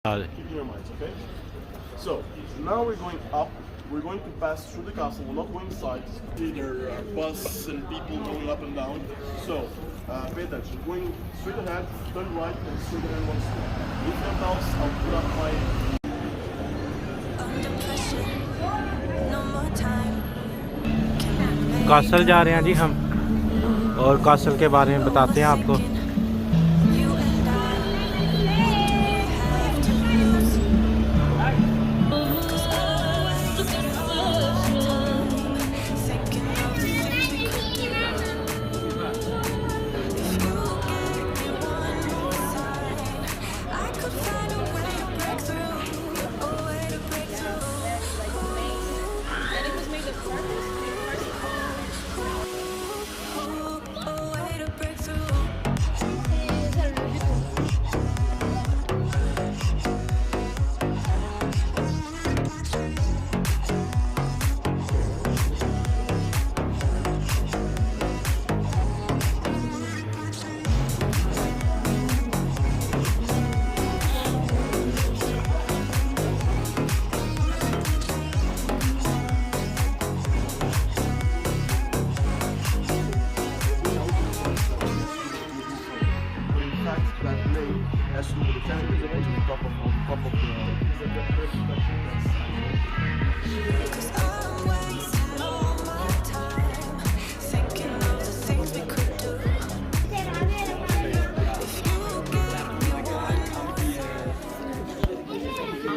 Keep in your minds, okay? So, now we're going up. We're going to pass through the castle. We're not going inside. There are bus and people going up and down. So, pay attention. Going straight ahead, turn right, and straight ahead once more. If your house, I'll put up my... castle जा रहे हैं जी हम, और castle के बारे में बताते हैं आपको।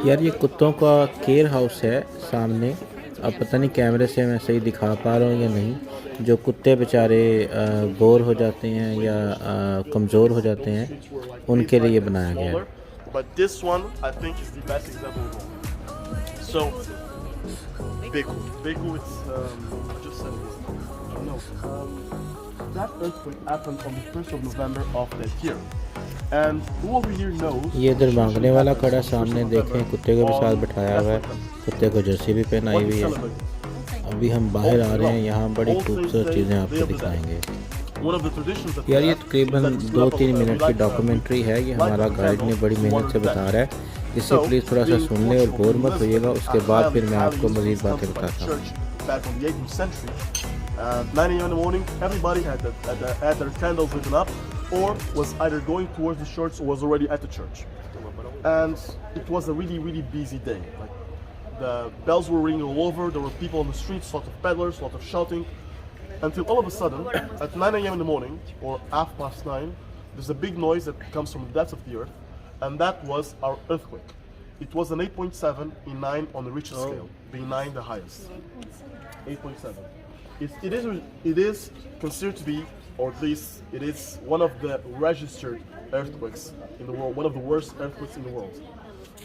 यार ये कुत्तों का केयर हाउस है सामने। अब पता नहीं कैमरे से मैं सही दिखा पा रहा हूँ या नहीं। जो कुत्ते बेचारे बोर हो जाते हैं या कमज़ोर हो जाते हैं, उनके लिए बनाया गया है। But this one, I think, is the best example of all. So, Beku, it's just said this. No, that earthquake happened on the 1st of November of that year. And who over here knows? ये इधर मांगने वाला खड़ा सामने, देखें कुत्ते को भी साथ बिठाया हुआ है। कुत्ते को जर्सी भी पहनाई हुई है। अभी हम बाहर आ रहे हैं, यहाँ बड़ी खूबसूरत चीज़ें आपको दिखाएंगे। यार ये तकरीबन 2-3 मिनट की डॉक्यूमेंट्री है। ये हमारा गाइड ने बड़ी मेहनत से बता रहा है। इसे प्लीज़ थोड़ा सा सुन लें और बोर मत होइएगा। उसके बाद फिर मैं आपको मज़ीद बातें बताता हूँ। 9 a.m. in the morning, everybody had their candles lit up, or was either going towards the church or was already at the church. And it was a really, really busy day. Like, the bells were ringing all over, there were people on the streets, lots of peddlers, lots of shouting, until all of a sudden, at 9 a.m. in the morning, or 9:30, there's a big noise that comes from the depths of the earth, and that was our earthquake. It was an 8.7 in 9 on the Richter scale, being 9 the highest. 8.7. It is considered to be, or at least it is one of the registered earthquakes in the world, one of the worst earthquakes in the world.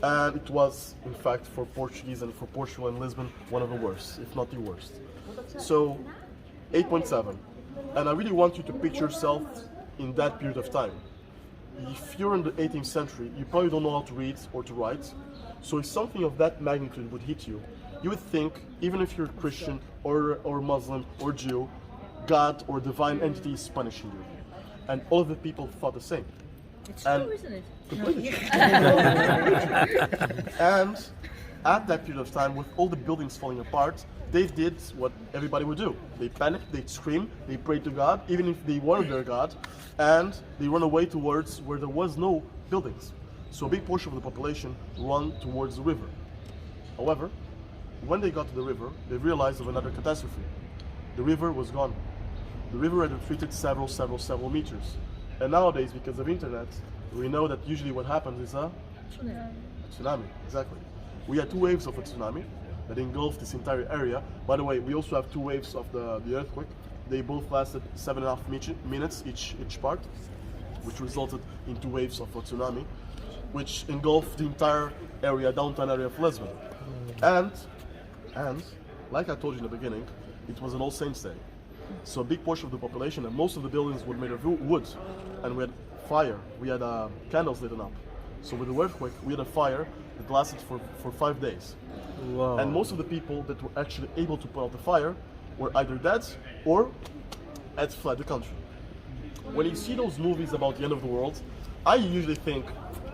And it was, in fact, for Portuguese and for Portugal and Lisbon, one of the worst, if not the worst. So, 8.7. And I really want you to picture yourself in that period of time. If you're in the 18th century, you probably don't know how to read or to write. So if something of that magnitude would hit you, you would think, even if you're Christian or Muslim or Jew, God or divine entity is punishing you. And all of the people thought the same. It's true, isn't it? Completely true. And at that period of time, with all the buildings falling apart, they did what everybody would do. They panicked, they screamed, they prayed to God, even if they weren't their God, and they run away towards where there was no buildings. So a big portion of the population ran towards the river. However, when they got to the river, they realized of another catastrophe. The river was gone. The river had retreated several meters. And nowadays, because of internet, we know that usually what happens is a tsunami. Exactly. We had 2 waves of a tsunami that engulfed this entire area. By the way, we also have 2 waves of the earthquake. They both lasted 7.5 minutes each part, which resulted in 2 waves of a tsunami, which engulfed the entire area, downtown area of Lisbon. And like I told you in the beginning, it was an All Saints Day. So a big portion of the population and most of the buildings were made of wood, and we had fire, we had candles lit up. So with the earthquake, we had a fire that lasted for 5 days. Wow. And most of the people that were actually able to put out the fire were either dead or had fled the country. When you see those movies about the end of the world, I usually think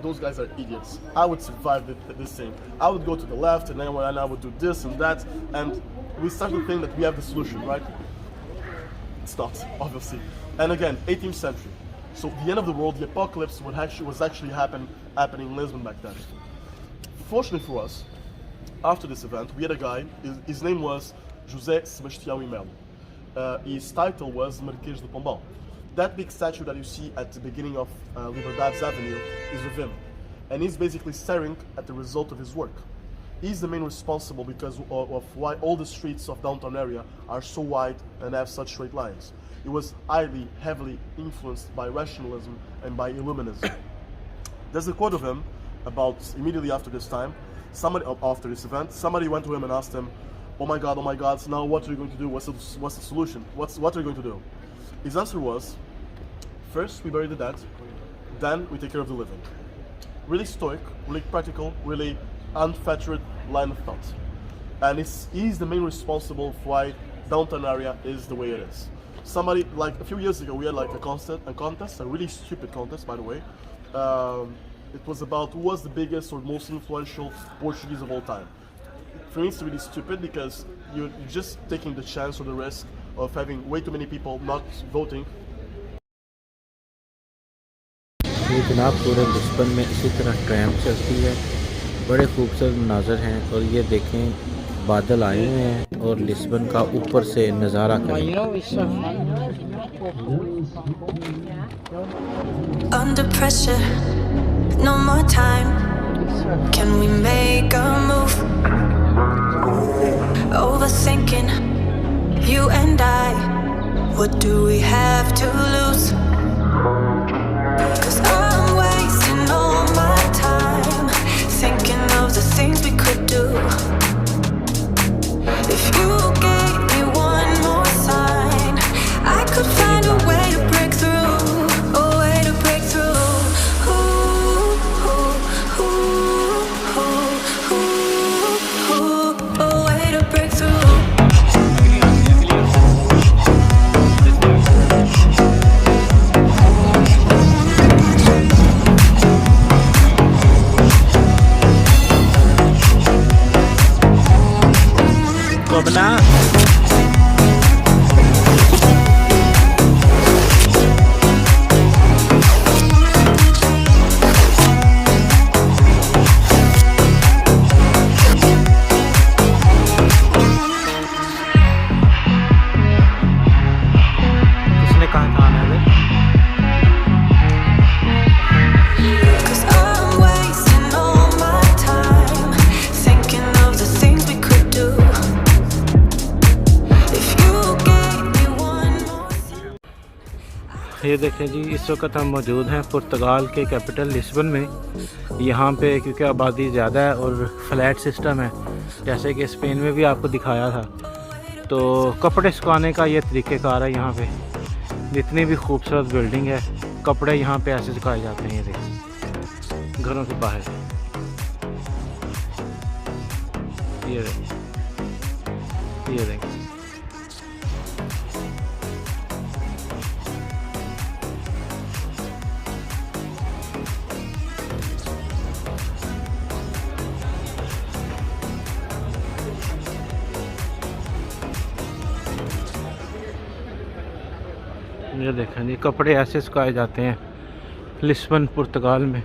those guys are idiots. I would survive this thing. I would go to the left, and then I would do this and that, and we start to think that we have the solution, right? It's not, obviously. And again, 18th century. So the end of the world, the apocalypse was actually happening in Lisbon back then. Fortunately for us, after this event, we had a guy, his name was José Sebastião e Melo. His title was Marquês de Pombal. That big statue that you see at the beginning of Liberdades Avenue is of him. And he's basically staring at the result of his work. He's the main responsible because of why all the streets of downtown area are so wide and have such straight lines. It was heavily influenced by rationalism and by Illuminism. There's a quote of him about immediately after this time, after this event, somebody went to him and asked him, oh my God, now what are you going to do? What's the solution? What are you going to do? His answer was, first we bury the dead, then we take care of the living. Really stoic, really practical, really unfettered line of thought. And he's the main responsible for why downtown area is the way it is. Somebody, like a few years ago, we had like a contest, a really stupid contest, by the way. It was about who was the biggest or most influential Portuguese of all time. For me, it's really stupid because you're just taking the chance or the risk of having way too many people not voting. ये जनाब पूरे Lisbon में इसी तरह tram चलती है, बड़े खूबसूरत मनाज़र हैं और ये देखें बादल आए हुए हैं और लिस्बन का ऊपर से नज़ारा करें। Under pressure, no more time. Can we make a move? Overthinking, you and I. What do we have to lose? 'Cause I'm wasting all my time thinking of the things we could do. If you gave me one more sign, I could find a way to break through, a way to break through. A way to break through. ये देखें जी, इस वक्त हम मौजूद हैं पुर्तगाल के capital Lisbon में। यहाँ पे क्योंकि आबादी ज़्यादा है और फ्लैट सिस्टम है, जैसे कि स्पेन में भी आपको दिखाया था, तो कपड़े सुखाने का ये तरीक़ेकार है। यहाँ पे जितनी भी खूबसूरत बिल्डिंग है, कपड़े यहाँ पे ऐसे सुखाए जाते हैं। ये देखिए घरों के बाहर, ये देखिए ये देखें जी, कपड़े ऐसे सुखाए जाते हैं लिस्बन पुर्तगाल में।